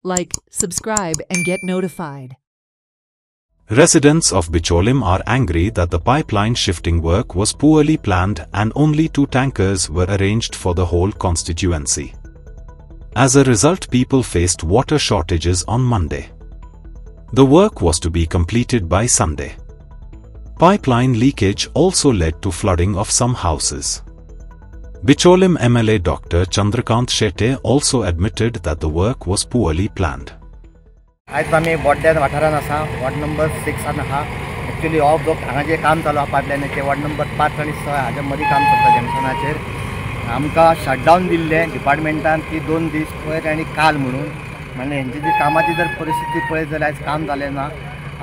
like, subscribe and get notified. Residents of Bicholim are angry that the pipeline shifting work was poorly planned and only 2 tankers were arranged for the whole constituency. As a result, people faced water shortages on Monday. The work was to be completed by Sunday. Pipeline leakage also led to flooding of some houses. Bicholim MLA Dr. Chandrakant Shetty also admitted that the work was poorly planned. आज आम्ही बोड्ड्यान वाठारान आसा ward number 6 आहा. Actually हो जो हांगा जे काम चालू आहा पायपलायनाचें वॉर्ड नंबर 5 आनी 6 हाजे मदीं काम चलता जंक्शनाचेर. आमकां शटडावन दिल्लें डिपार्टमेंटान की 2 दीस पयर आनी काल म्हणून. म्हणजे हेंची जी कामाची जर परिस्थिती पळयत जाल्यार आयज काम जालें ना.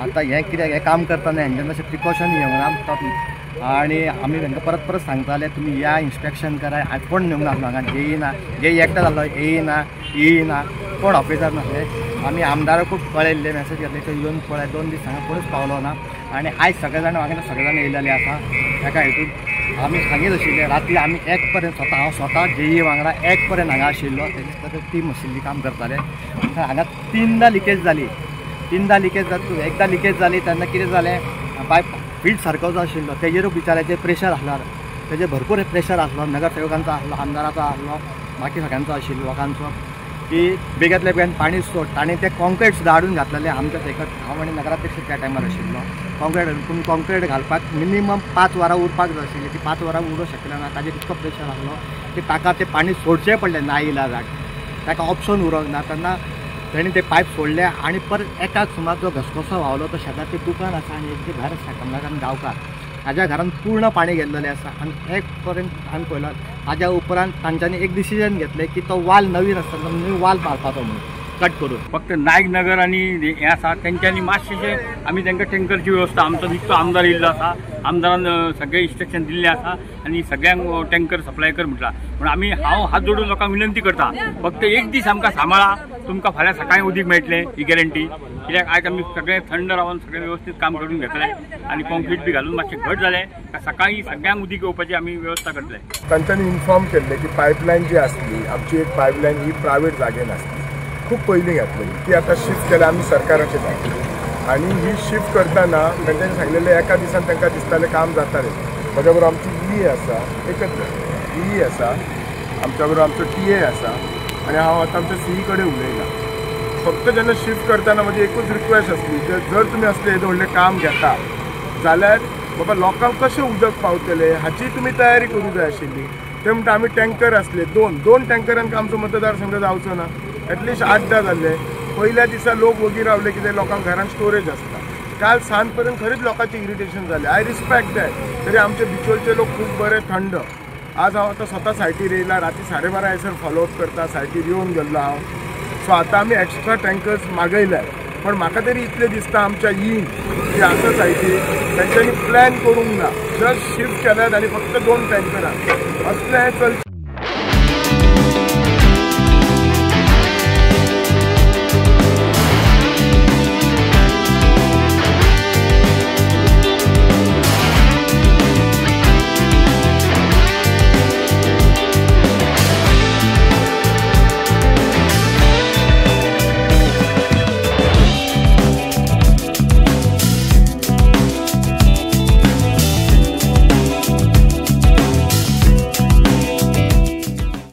आतां हें कित्याक हें काम करतना हेंच्यान अशें प्रिकॉशन घेवंक ना आनी आमी तांकां परत परत सांगताले तुमी या इन्स्पेक्शन कराय. आज कोण नेवंक नासलो हांगा येयना जे एकटो जालो येयना कोण ऑफिसर नासले. आमी आमदाराकूच कळयल्ले मॅसेज घेतले तो येवन पळय 2 दीस हांगा कोणूच पावलो ना. आनी आयज सगळे जाण सगळे जाण येयलेले आसा. ताका हेतून आमी सांगीत आशिल्ले रात्री आमी 1 पर्यंत हांव स्वता जेई वांगडा 1 पर्यंत हांगा आशिल्लो. तेजे टीम आशिल्ली काम करताले. हांगा 3दा लिकेज जाली. 3दा लिकेज जाता एकदा लिकेज जाली तेन्ना कितें जालें पायप फिल्ड सारको जो आशिल्लो तेजेरूच बिचाऱ्याचेर प्रेशर आसलो. तेजे भरपूर प्रेशर आसलो नगरसेवकांचो आसलो आमदाराचो आसलो बाकी सगळ्यांचो आशिल्लो लोकांचो की बेगांतल्या बेगान पाणी सोड. ताणें ते कॉन्क्रीट सुद्दां हाडून घातलेलें आमच्या थंयकच. हांव आनी नगराध्यक्ष त्या टायमार आशिल्लो. कॉन्क्रीट घालपाक मिनिमम 5 वरां उरपाक जाय आशिल्ली. ती 5 वरां उरूंक शकले ना. ताजेर इतको प्रेशर आसलो की ताका तें पाणी सोडचें पडलें ना इलाजाक. ताका ऑप्शन उरोंक ना. तेन्ना ताणें ते पायप सोडले आनी परत एकाक सुमार जो घसघसो व्हांवलो तो शेजारचें दुकान आसा आनी एक भायर सेकंदान गांवकार हाज्या घरान पूर्ण पाणी गेल्लेलें आसा. आनी 1 पर्यंत हांवें पळयलो. हाज्या उपरांत तांच्यांनी एक डिसिजन घेतलें की तो वाल नवीन आसता न्यू वाल मारपाचो म्हणून कट करून. फक्त नायक नगर आनी हें आसा तेंच्यांनी मातशें आमी तांकां टँकरची वेवस्था आमचो निकतो आमदार येयल्लो आसा. आमदारान सगळे इन्स्ट्रक्शन दिल्लें आसा आनी सगळ्यांक टँकर सप्लाय कर म्हटलां. पूण आमी हांव हात जोडून लोकांक विनंती करता फक्त 1 दीस आमकां सांबाळा. तुमकां फाल्यां सकाळीं उदीक मेळटलें ही गॅरंटी. कित्याक आयज आमी सगळें थंड रावन सगळें वेवस्थीत काम करून घेतले आनी कॉन्क्रीट बी घालून मातशें घट जालें. सकाळीं सगळ्यांक उदीक येवपाची आमी वेवस्था करतले. तांच्यांनी इन्फॉर्म केल्लें की पायपलायन जी आसली आमची एक पायपलायन ही प्रायवेट जागेन आसली. खूप पयलीं घातलेली ती आतां शिफ्ट केल्या आमी सरकाराचे जाय. आनी ही शिफ्ट करतना तांच्यांनी सांगलेलें एका दिसान तांकां दिसतालें काम जातालें. म्हज्या बरोबर आमची ई आसा एकच ई आसा आमच्या बरोबर आमचो TA आसा आनी हांव आतां आमच्या CE कडेन उलयलां. फक्त जेन्ना शिफ्ट करतना म्हजी एकूच रिक्वेस्ट आसली जर तुमी असलें येदो व्हडलें काम घेता जाल्यार बाबा लोकांक कशें उदक पावतलें हाची तुमी तयारी करूंक जाय आशिल्ली. ते म्हणटा आमी टँकर आसले 2 टँकरांक आमचो मतदारसंघ जावचो ना. एटलिस्ट 8-10 जाल्ले. पयल्या दिसा लोक वोगी रावले कितें लोकांक घरांत स्टोरेज आसता. काल सांज पर्यंत खरीच लोकांचें इरिटेशन जालें. I respect that. तरी आमचे बिचोलचे लोक खूब बरे थंड. आज हांव आतां स्वता सायटीर येयला. राती 12:30 हयसर फॉलोअप करता. सायटीर येवन गेल्लो हांव. सो आतां आमी एक्स्ट्रा टँकर्स मागयल्यात. पण म्हाका तरी इतलें दिसता आमच्या ईन जी आसा सायटीर तांच्यांनी प्लॅन करूंक ना. जस्ट शिफ्ट केल्यात आनी फक्त 2 टँकरां असलें चल